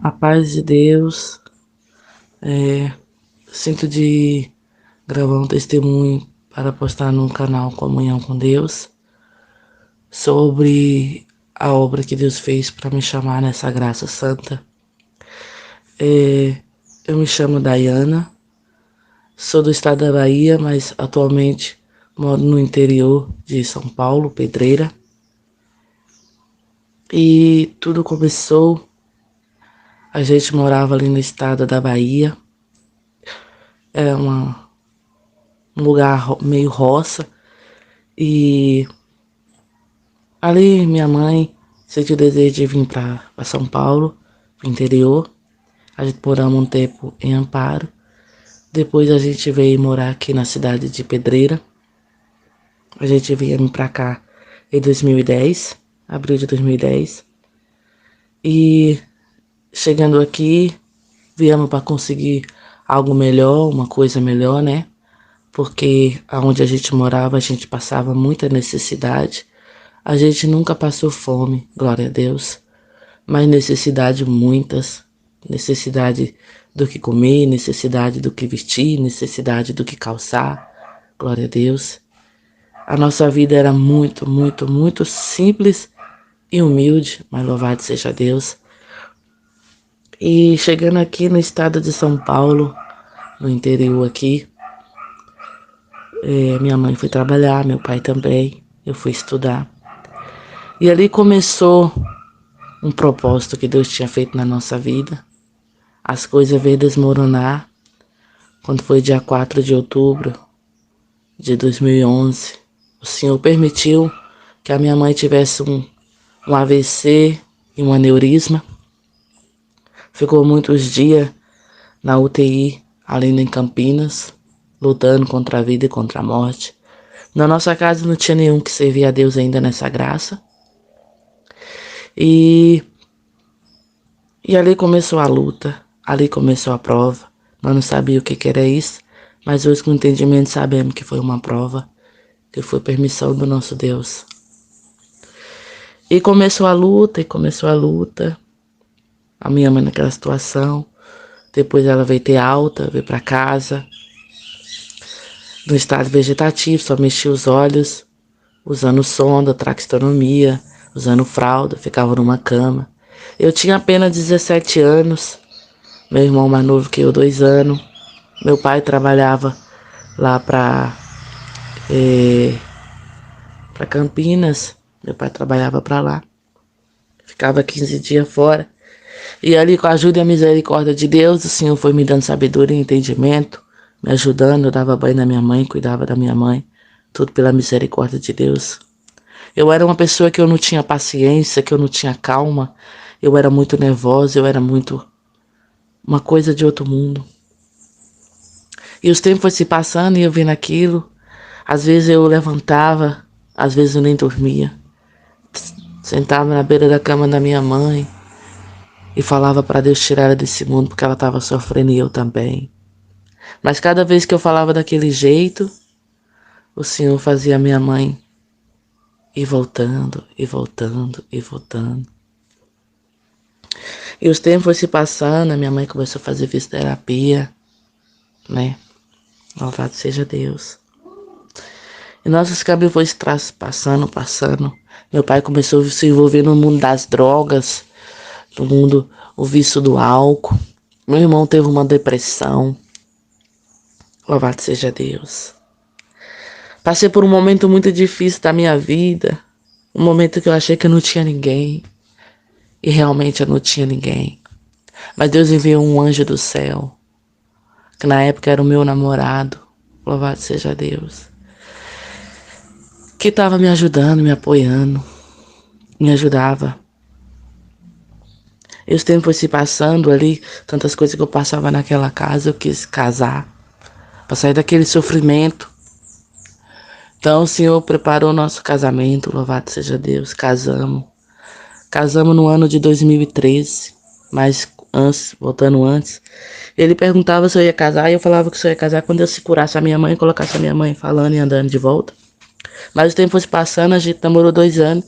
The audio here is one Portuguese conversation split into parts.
A paz de Deus. Sinto de gravar um testemunho para postar no canal Comunhão com Deus sobre a obra que Deus fez para me chamar nessa graça santa. Eu me chamo Dayana, sou do estado da Bahia, mas atualmente moro no interior de São Paulo, Pedreira. E tudo começou, a gente morava ali no estado da Bahia, um lugar meio roça, e ali minha mãe sentiu o desejo de vir para São Paulo, pro interior. A gente moramos um tempo em Amparo, depois a gente veio morar aqui na cidade de Pedreira. A gente veio para cá em 2010, abril de 2010, e chegando aqui, viemos para conseguir algo melhor, uma coisa melhor, né? Porque aonde a gente morava, a gente passava muita necessidade. A gente nunca passou fome, glória a Deus, mas necessidade muitas. Necessidade do que comer, necessidade do que vestir, necessidade do que calçar, glória a Deus. A nossa vida era muito, muito, muito simples e humilde, mas louvado seja Deus. E chegando aqui no estado de São Paulo, no interior aqui, minha mãe foi trabalhar, meu pai também, eu fui estudar. E ali começou um propósito que Deus tinha feito na nossa vida. As coisas veio desmoronar quando foi dia 4 de outubro de 2011. O Senhor permitiu que a minha mãe tivesse um AVC e um aneurisma. Ficou muitos dias na UTI, ali em Campinas, lutando contra a vida e contra a morte. Na nossa casa não tinha nenhum que servia a Deus ainda nessa graça. E ali começou a luta, ali começou a prova. Nós não sabíamos o que era isso, mas hoje com entendimento sabemos que foi uma prova, que foi permissão do nosso Deus. E começou a luta, A minha mãe naquela situação. Depois ela veio ter alta, veio para casa, no estado vegetativo, só mexia os olhos, usando sonda, traqueotomia, usando fralda, ficava numa cama. Eu tinha apenas 17 anos, meu irmão mais novo que eu, 2 anos. Meu pai trabalhava lá para Campinas, meu pai trabalhava para lá, ficava 15 dias fora. E ali, com a ajuda e a misericórdia de Deus, o Senhor foi me dando sabedoria e entendimento, me ajudando. Eu dava banho na minha mãe, cuidava da minha mãe, tudo pela misericórdia de Deus. Eu era uma pessoa que eu não tinha paciência, que eu não tinha calma, eu era muito nervosa, eu era muito uma coisa de outro mundo. E os tempos foram se passando e eu vendo aquilo. Às vezes eu levantava, às vezes eu nem dormia. Sentava na beira da cama da minha mãe e falava para Deus tirar ela desse mundo, porque ela estava sofrendo e eu também. Mas cada vez que eu falava daquele jeito, o Senhor fazia a minha mãe ir voltando, e voltando, e voltando. E os tempos foram se passando, a minha mãe começou a fazer fisioterapia, né? Louvado seja Deus. E nossos caminhos foram passando. Meu pai começou a se envolver no mundo das drogas, no mundo, o vício do álcool. Meu irmão teve uma depressão. Louvado seja Deus. Passei por um momento muito difícil da minha vida. Um momento que eu achei que eu não tinha ninguém. E realmente eu não tinha ninguém. Mas Deus enviou um anjo do céu, que na época era o meu namorado. Louvado seja Deus. Que estava me ajudando, me apoiando. Me ajudava. E os tempos foram se passando ali, tantas coisas que eu passava naquela casa, eu quis casar, para sair daquele sofrimento. Então o Senhor preparou o nosso casamento, louvado seja Deus, casamos. Casamos no ano de 2013, mas antes, voltando antes, ele perguntava se eu ia casar e eu falava que eu ia casar quando eu se curasse a minha mãe, colocasse a minha mãe falando e andando de volta. Mas o tempo foi passando, a gente namorou 2 anos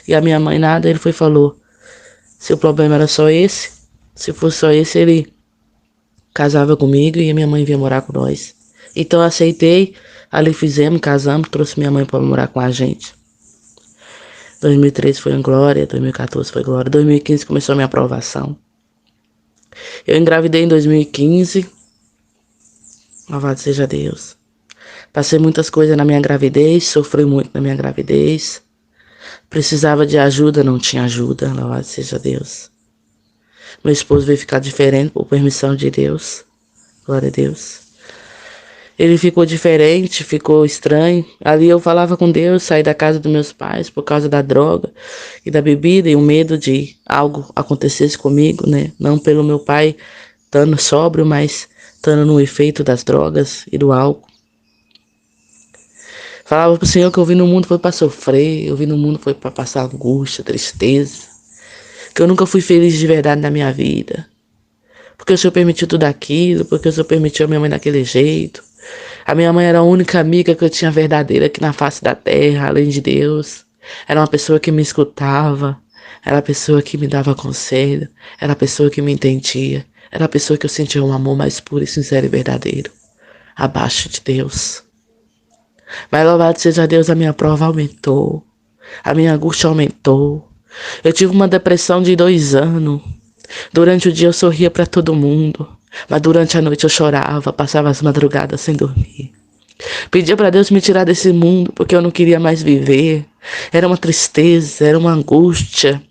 e a minha mãe nada, ele falou, se o problema era só esse, Se fosse só esse, ele casava comigo e a minha mãe vinha morar com nós. Então eu aceitei, ali fizemos, casamos, trouxe minha mãe para morar com a gente. 2013 foi em glória, 2014 foi glória, 2015 começou a minha aprovação. Eu engravidei em 2015, louvado seja Deus. Passei muitas coisas na minha gravidez, sofri muito na minha gravidez. Precisava de ajuda, não tinha ajuda, louvado seja Deus. Meu esposo veio ficar diferente por permissão de Deus, glória a Deus. Ele ficou diferente, ficou estranho. Ali eu falava com Deus, saí da casa dos meus pais por causa da droga e da bebida e o medo de algo acontecesse comigo, né? Não pelo meu pai estando sóbrio, mas estando no efeito das drogas e do álcool. Falava pro Senhor que eu vim no mundo foi para sofrer, eu vim no mundo foi para passar angústia, tristeza. Que eu nunca fui feliz de verdade na minha vida. Porque o Senhor permitiu tudo aquilo, porque o Senhor permitiu a minha mãe daquele jeito. A minha mãe era a única amiga que eu tinha verdadeira aqui na face da terra, além de Deus. Era uma pessoa que me escutava, era a pessoa que me dava conselho, era a pessoa que me entendia, era a pessoa que eu sentia um amor mais puro e sincero e verdadeiro, abaixo de Deus. Mas louvado seja Deus, a minha prova aumentou, a minha angústia aumentou. Eu tive uma depressão de 2 anos. Durante o dia eu sorria para todo mundo, mas durante a noite eu chorava, passava as madrugadas sem dormir. Pedia para Deus me tirar desse mundo, porque eu não queria mais viver. Era uma tristeza, era uma angústia.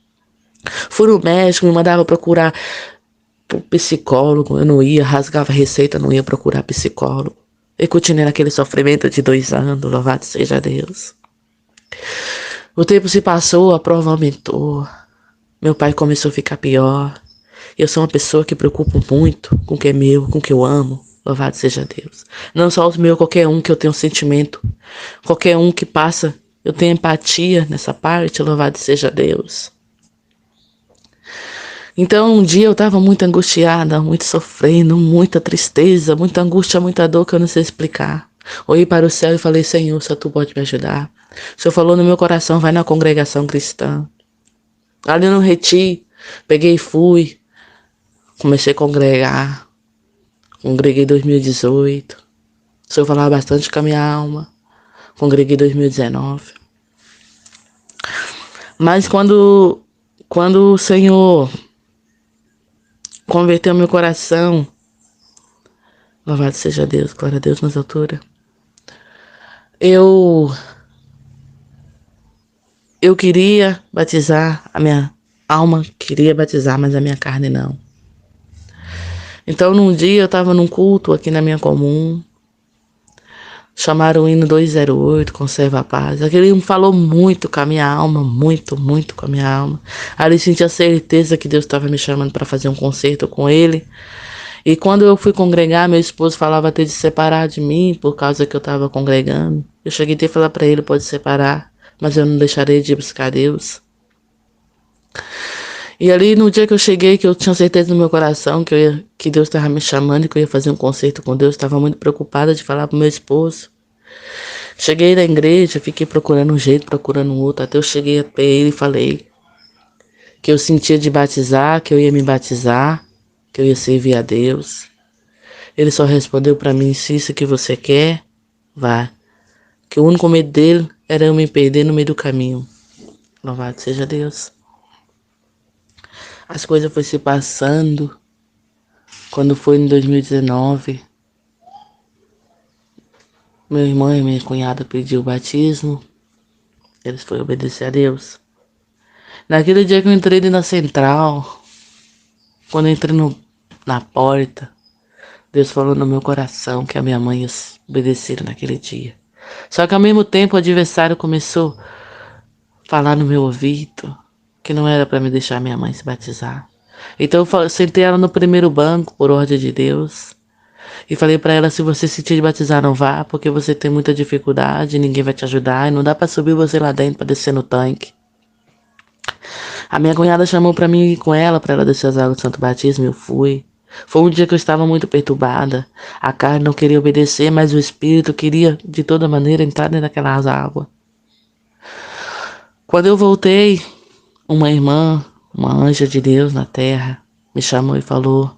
Fui no médico, me mandava procurar psicólogo, eu não ia, rasgava receita, não ia procurar psicólogo. Eu continuei naquele sofrimento de 2 anos, louvado seja Deus. O tempo se passou, a prova aumentou. Meu pai começou a ficar pior. Eu sou uma pessoa que preocupo muito com o que é meu, com o que eu amo. Louvado seja Deus. Não só os meus, qualquer um que eu tenho sentimento. Qualquer um que passa, eu tenho empatia nessa parte. Louvado seja Deus. Então um dia eu estava muito angustiada, muito sofrendo, muita tristeza, muita angústia, muita dor que eu não sei explicar. Olhei para o céu e falei, Senhor, só Tu pode me ajudar. O Senhor falou no meu coração, vai na congregação cristã. Ali no retiro, peguei e fui. Comecei a congregar. Congreguei em 2018. O Senhor falava bastante com a minha alma. Congreguei em 2019. Mas quando o Senhor converteu meu coração, louvado seja Deus, glória a Deus nas alturas, eu queria batizar, a minha alma queria batizar, mas a minha carne não. Então, num dia eu estava num culto aqui na minha comum, chamaram o hino 208, Conserva a Paz. Aquele hino falou muito com a minha alma, muito, muito com a minha alma. Ali senti a certeza que Deus estava me chamando para fazer um concerto com Ele. E quando eu fui congregar, meu esposo falava até de separar de mim, por causa que eu estava congregando. Eu cheguei até a falar para ele, pode separar, mas eu não deixarei de buscar Deus. E ali no dia que eu cheguei, que eu tinha certeza no meu coração que Deus estava me chamando e que eu ia fazer um concerto com Deus, estava muito preocupada de falar pro meu esposo. Cheguei na igreja, fiquei procurando um jeito, procurando um outro, até eu cheguei até ele e falei que eu sentia de batizar, que eu ia me batizar, que eu ia servir a Deus. Ele só respondeu para mim, se isso que você quer, vá. Que o único medo dele era eu me perder no meio do caminho. Louvado seja Deus. As coisas foram se passando. Quando foi em 2019, meu irmão e minha cunhada pediu o batismo. Eles foram obedecer a Deus. Naquele dia que eu entrei na central, quando eu entrei na porta, Deus falou no meu coração que a minha mãe ia obedecer naquele dia. Só que ao mesmo tempo o adversário começou a falar no meu ouvido que não era para me deixar minha mãe se batizar. Então eu sentei ela no primeiro banco, por ordem de Deus, e falei para ela, se você sentir de batizar, não vá, porque você tem muita dificuldade, ninguém vai te ajudar, e não dá para subir você lá dentro para descer no tanque. A minha cunhada chamou para mim ir com ela, para ela descer as águas do Santo Batismo, e eu fui. Foi um dia que eu estava muito perturbada. A carne não queria obedecer, mas o espírito queria, de toda maneira, entrar dentro daquelas águas. Quando eu voltei, uma irmã, uma anja de Deus na terra, me chamou e falou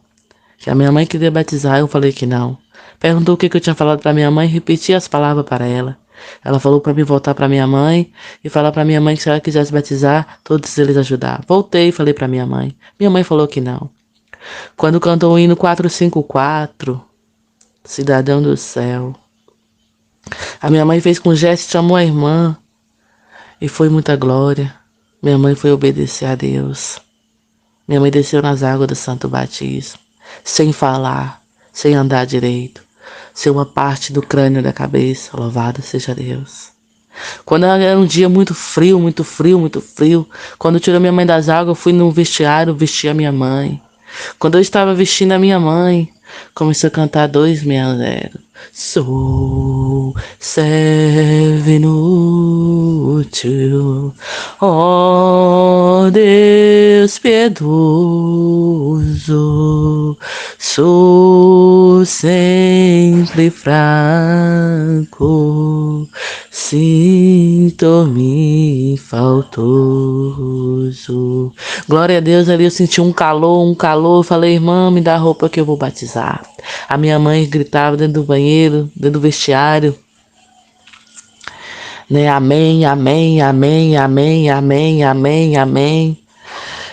que a minha mãe queria batizar, eu falei que não. Perguntou o que eu tinha falado para minha mãe, repeti as palavras para ela. Ela falou para mim voltar para minha mãe e falar para minha mãe que se ela quisesse batizar, todos eles ajudar. Voltei e falei para minha mãe. Minha mãe falou que não. Quando cantou o hino 454, Cidadão do Céu, a minha mãe fez com gesto, chamou a irmã e foi muita glória. Minha mãe foi obedecer a Deus. Minha mãe desceu nas águas do Santo Batismo, sem falar, sem andar direito, sem uma parte do crânio da cabeça. Louvado seja Deus. Quando era um dia muito frio, muito frio, muito frio, quando eu tirei minha mãe das águas, eu fui no vestiário vestir a minha mãe. Quando eu estava vestindo a minha mãe, comecei a cantar 260. Sou servo inútil, ó Deus piedoso, sou sempre fraco, sinto-me faltoso. Glória a Deus, ali eu senti um calor, eu falei, irmã, me dá a roupa que eu vou batizar. A minha mãe gritava dentro do banheiro, dentro do vestiário, né? Amém, amém, amém, amém, amém, amém, amém.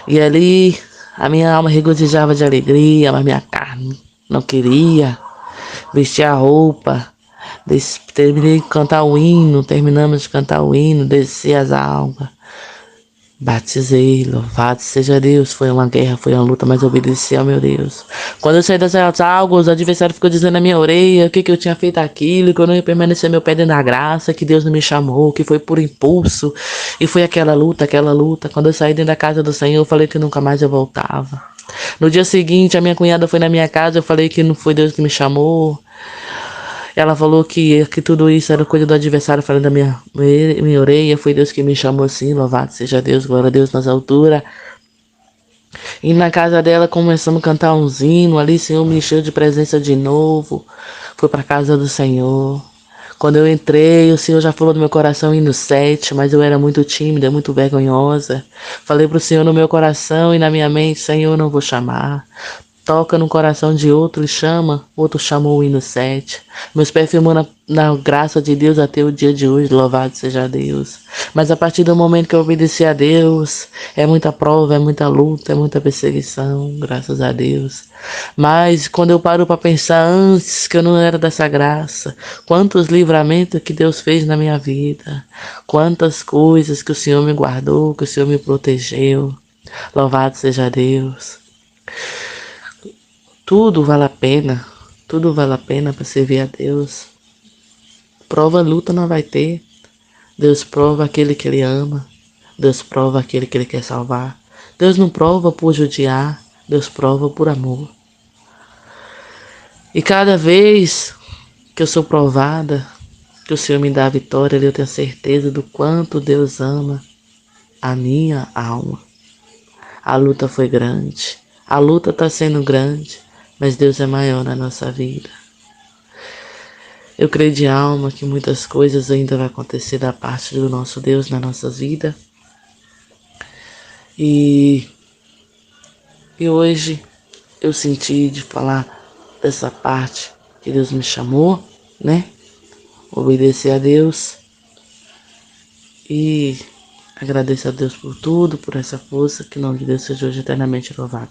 E ali a minha alma regozijava de alegria, mas minha carne não queria vestir a roupa. Terminei de cantar o hino, terminamos de cantar o hino, desci as águas. Batizei, louvado seja Deus. Foi uma guerra, foi uma luta, mas eu obedeci ao meu Deus. Quando eu saí dessas águas, o adversário ficou dizendo na minha orelha que eu tinha feito aquilo, que eu não ia permanecer meu pé dentro da graça, que Deus não me chamou, que foi por impulso. E foi aquela luta, aquela luta. Quando eu saí dentro da casa do Senhor, eu falei que nunca mais eu voltava. No dia seguinte, a minha cunhada foi na minha casa, eu falei que não foi Deus que me chamou. Ela falou que tudo isso era coisa do adversário falando da minha orelha. Foi Deus que me chamou assim. Louvado seja Deus, glória a Deus nas alturas. E na casa dela começamos a cantar uns hinos. Ali o Senhor me encheu de presença de novo. Fui para a casa do Senhor. Quando eu entrei, o Senhor já falou no meu coração hino 7, mas eu era muito tímida, muito vergonhosa. Falei pro Senhor no meu coração e na minha mente, Senhor, eu não vou chamar. Toca no coração de outro e chama, outro chamou o hino 7. Meus pés firmou na graça de Deus até o dia de hoje, louvado seja Deus. Mas a partir do momento que eu obedeci a Deus, é muita prova, é muita luta, é muita perseguição, graças a Deus. Mas quando eu paro para pensar antes que eu não era dessa graça, quantos livramentos que Deus fez na minha vida, quantas coisas que o Senhor me guardou, que o Senhor me protegeu, louvado seja Deus. Tudo vale a pena para servir a Deus. Prova, luta não vai ter. Deus prova aquele que Ele ama. Deus prova aquele que Ele quer salvar. Deus não prova por judiar, Deus prova por amor. E cada vez que eu sou provada, que o Senhor me dá a vitória, eu tenho certeza do quanto Deus ama a minha alma. A luta foi grande, a luta está sendo grande, mas Deus é maior na nossa vida. Eu creio de alma que muitas coisas ainda vão acontecer da parte do nosso Deus na nossa vida. E hoje eu senti de falar dessa parte que Deus me chamou, né? Obedecer a Deus. E agradeço a Deus por tudo, por essa força, que o nome de Deus seja hoje eternamente louvado.